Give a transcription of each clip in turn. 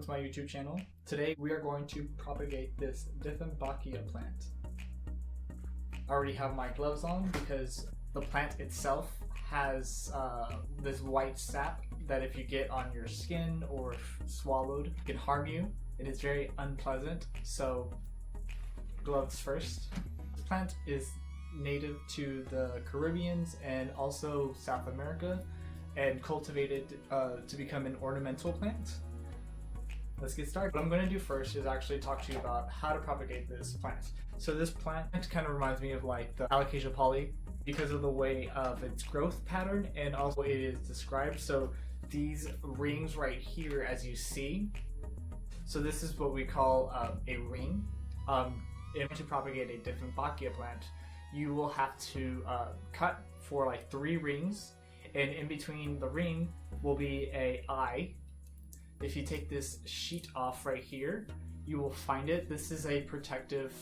welcome to my YouTube channel. Today we are going to propagate this Dieffenbachia plant. I already have my gloves on because the plant itself has this white sap that if you get on your skin or swallowed can harm you. It is very unpleasant, so gloves first. This plant is native to the Caribbeans and also South America, and cultivated to become an ornamental plant. Let's get started. What I'm going to do first is actually talk to you about how to propagate this plant. So this plant kind of reminds me of like the Alocasia poly because of the way of its growth pattern and also the way it is described. So these rings right here, as you see, so this is what we call a ring. In order to propagate a Dieffenbachia plant, you will have to cut for like 3 rings, and in between the ring will be a eye. If you take this sheet off right here, you will find it. This is a protective,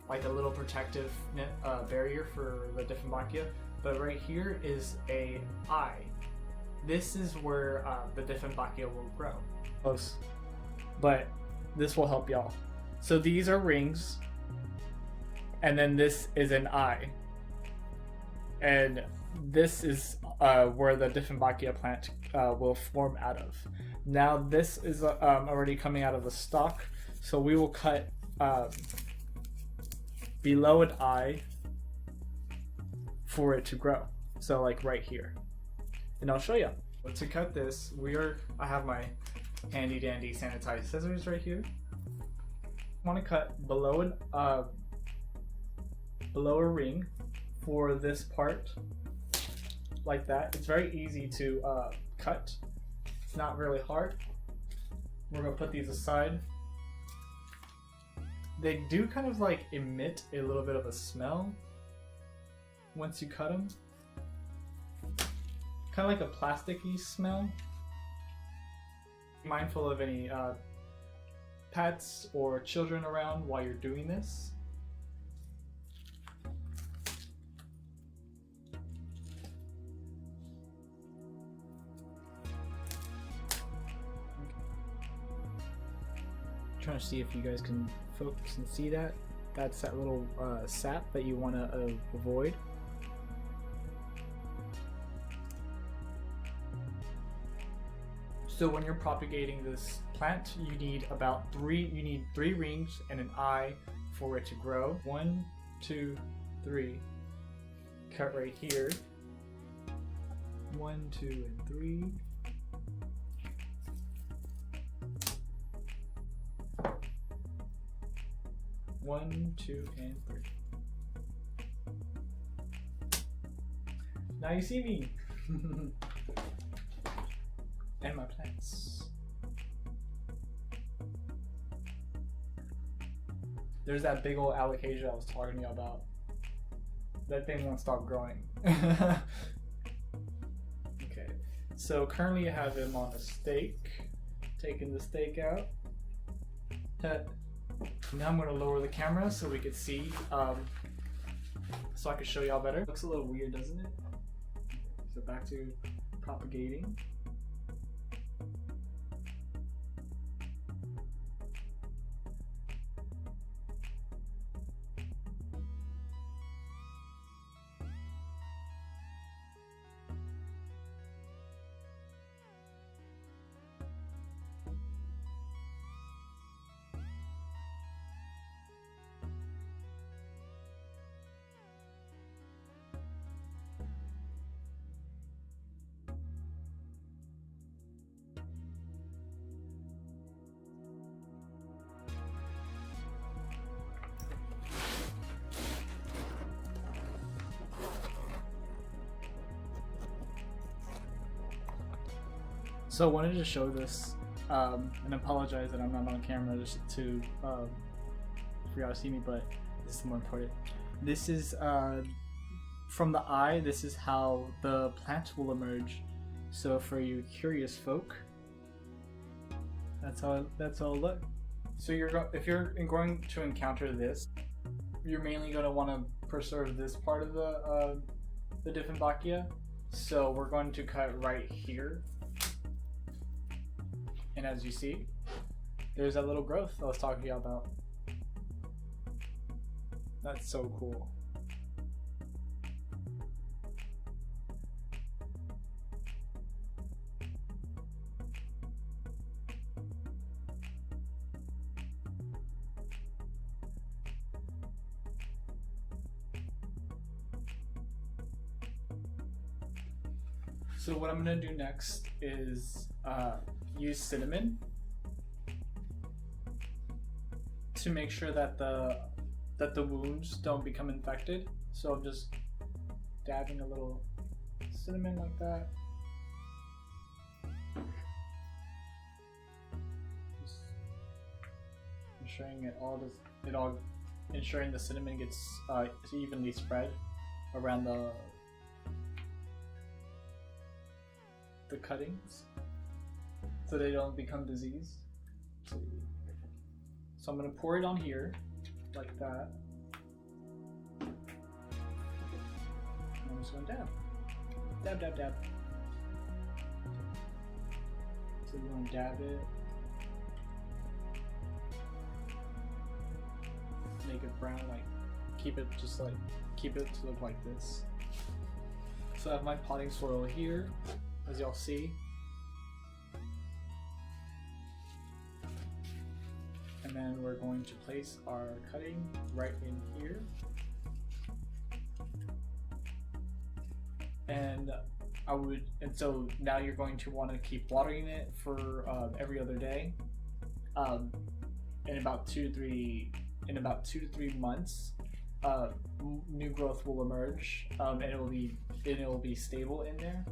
like a little protective barrier for the Dieffenbachia, but right here is a eye. This is where the Dieffenbachia will grow. Close, but this will help y'all. So these are rings, and then this is an eye, and this is where the Dieffenbachia plant will form out of. Now this is already coming out of the stalk, so we will cut below an eye for it to grow. So like right here, and I'll show you. To cut this, I have my handy dandy sanitized scissors right here. I want to cut below a ring for this part, like that. It's very easy to cut. It's not really hard. We're gonna put these aside. They do kind of like emit a little bit of a smell once you cut them. Kind of like a plasticky smell. Be mindful of any pets or children around while you're doing this. Trying to see if you guys can focus and see that. That's that little sap that you want to avoid. So when you're propagating this plant, you need about 3 rings and an eye for it to grow. 1, 2, 3. Cut right here. 1, 2, and 3. One, 2, and 3. Now you see me. And my plants. There's that big old Alocasia I was talking to you about. That thing won't stop growing. Okay, so currently I have him on a stake. Taking the stake out. Now I'm going to lower the camera so we can see, so I can show y'all better. Looks a little weird, doesn't it? So back to propagating. So I wanted to show this and apologize that I'm not on camera just to for y'all to see me, but this is more important. This is from the eye. This is how the plant will emerge. So for you curious folk, that's how it'll look. So if you're going to encounter this, you're mainly going to want to preserve this part of the Dieffenbachia. So we're going to cut right here. And as you see, there's that little growth I was talking to you about. That's so cool. So what I'm gonna do next is use cinnamon to make sure that the wounds don't become infected. So I'm just dabbing a little cinnamon like that. Just ensuring ensuring the cinnamon gets evenly spread around the cuttings so they don't become diseased. So I'm going to pour it on here like that. And I'm just going to dab. Dab, dab, dab. So you want to dab it. Make it brown, keep it to look like this. So I have my potting soil here, as y'all see. And then we're going to place our cutting right in here. And so now you're going to want to keep watering it for every other day. In about 2 to 3 months, new growth will emerge, and it will be stable in there.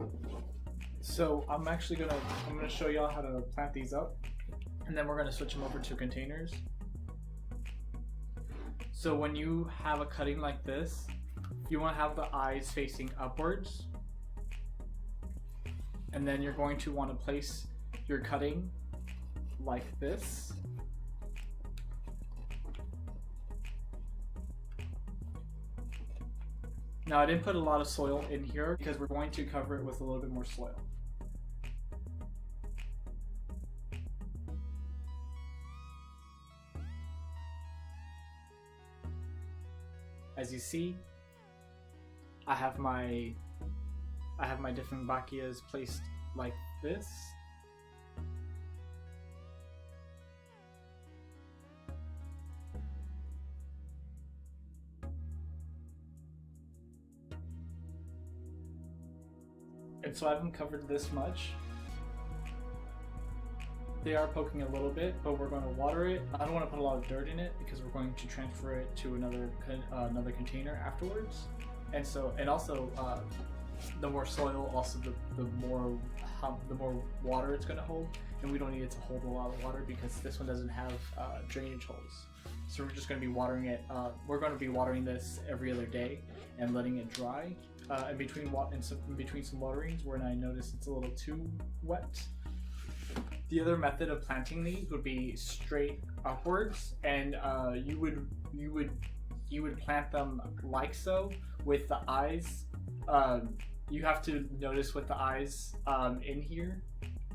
So I'm gonna show y'all how to plant these up, and then we're gonna switch them over to containers. So when you have a cutting like this, you want to have the eyes facing upwards, and then you're going to want to place your cutting like this. Now I didn't put a lot of soil in here because we're going to cover it with a little bit more soil. As you see, I have my Dieffenbachias placed like this. And so I haven't covered this much. They are poking a little bit, but we're going to water it. I don't want to put a lot of dirt in it because we're going to transfer it to another container afterwards. And also the more soil, also the more water it's going to hold. And we don't need it to hold a lot of water because this one doesn't have drainage holes. So we're just going to be watering it. We're going to be watering this every other day and letting it dry. In between some waterings, when I notice it's a little too wet. The other method of planting these would be straight upwards, and you would plant them like so with the eyes. You have to notice with the eyes in here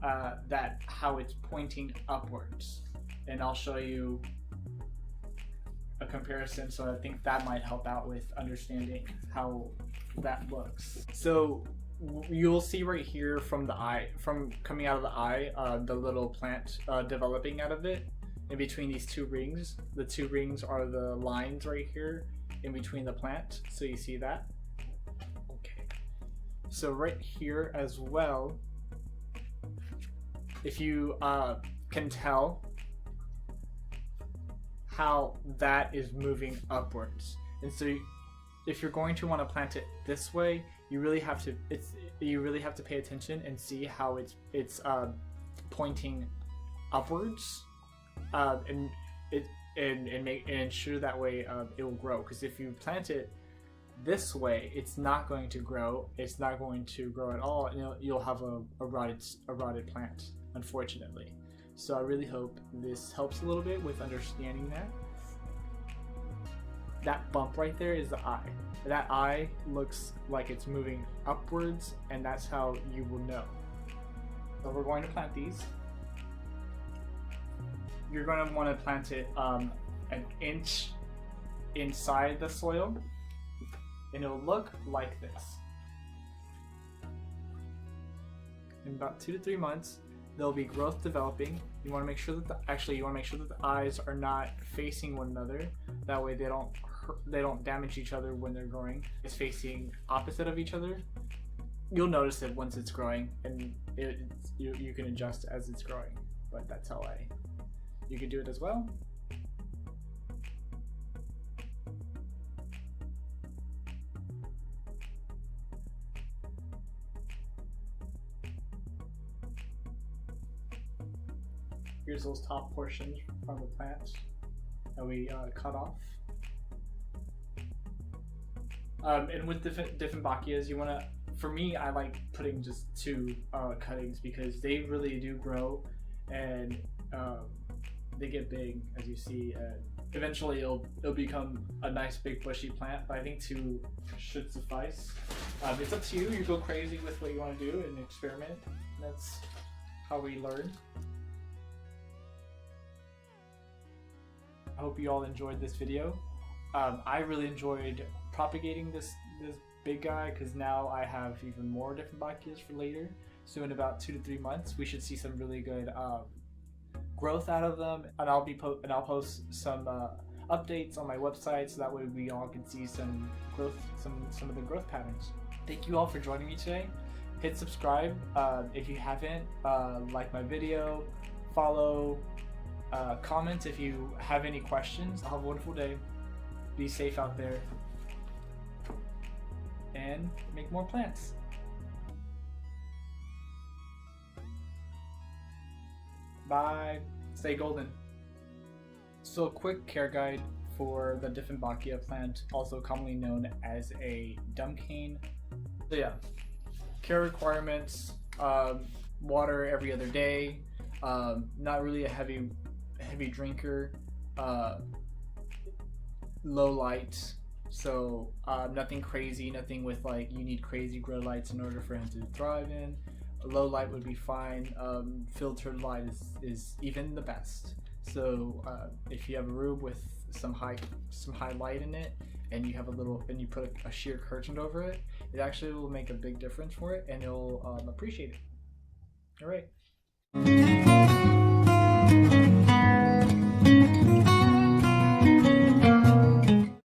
that how it's pointing upwards, and I'll show you a comparison. So I think that might help out with understanding how that looks. So you'll see right here from coming out of the eye, the little plant developing out of it. In between these two rings, the two rings are the lines right here in between the plant. So you see that? Okay. So right here as well, if you can tell how that is moving upwards. And so if you're going to want to plant it this way, you really have to pay attention and see how it's pointing upwards, and ensure that way it will grow. Because if you plant it this way, it's not going to grow. It's not going to grow at all, and you'll have a rotted plant, unfortunately. So I really hope this helps a little bit with understanding that. That bump right there is the eye. That eye looks like it's moving upwards, and that's how you will know. So we're going to plant these. you're going to want to plant it an inch inside the soil, and it'll look like this. In about 2 to 3 months, there'll be growth developing. You want to make sure that the eyes are not facing one another. That way they don't damage each other when they're growing. It's facing opposite of each other. You'll notice it once it's growing, and you can adjust as it's growing. But that's how you can do it as well. Here's those top portions from the plants that we cut off. And with Dieffenbachias, you want to, for me, I like putting just 2 cuttings because they really do grow, and they get big, as you see, and eventually it'll become a nice big bushy plant, but I think 2 should suffice. It's up to you. You go crazy with what you want to do and experiment. That's how we learn. I hope you all enjoyed this video. I really enjoyed propagating this big guy, because now I have even more Dieffenbachias for later. So in about 2 to 3 months, we should see some really good growth out of them, and I'll post some updates on my website, so that way we all can see some growth, some of the growth patterns. Thank you all for joining me today. Hit subscribe if you haven't. Like my video, follow. Comment if you have any questions. Have a wonderful day. Be safe out there. And make more plants. Bye. Stay golden. So a quick care guide for the Dieffenbachia plant, also commonly known as a dumb cane. So yeah, care requirements, water every other day, not really a heavy drinker, low light, so nothing crazy, nothing with like you need crazy grow lights in order for him to thrive in. A low light would be fine. Filtered light is even the best. So if you have a room with some high light in it, and you put a sheer curtain over it, it actually will make a big difference for it, and you'll appreciate it. All right.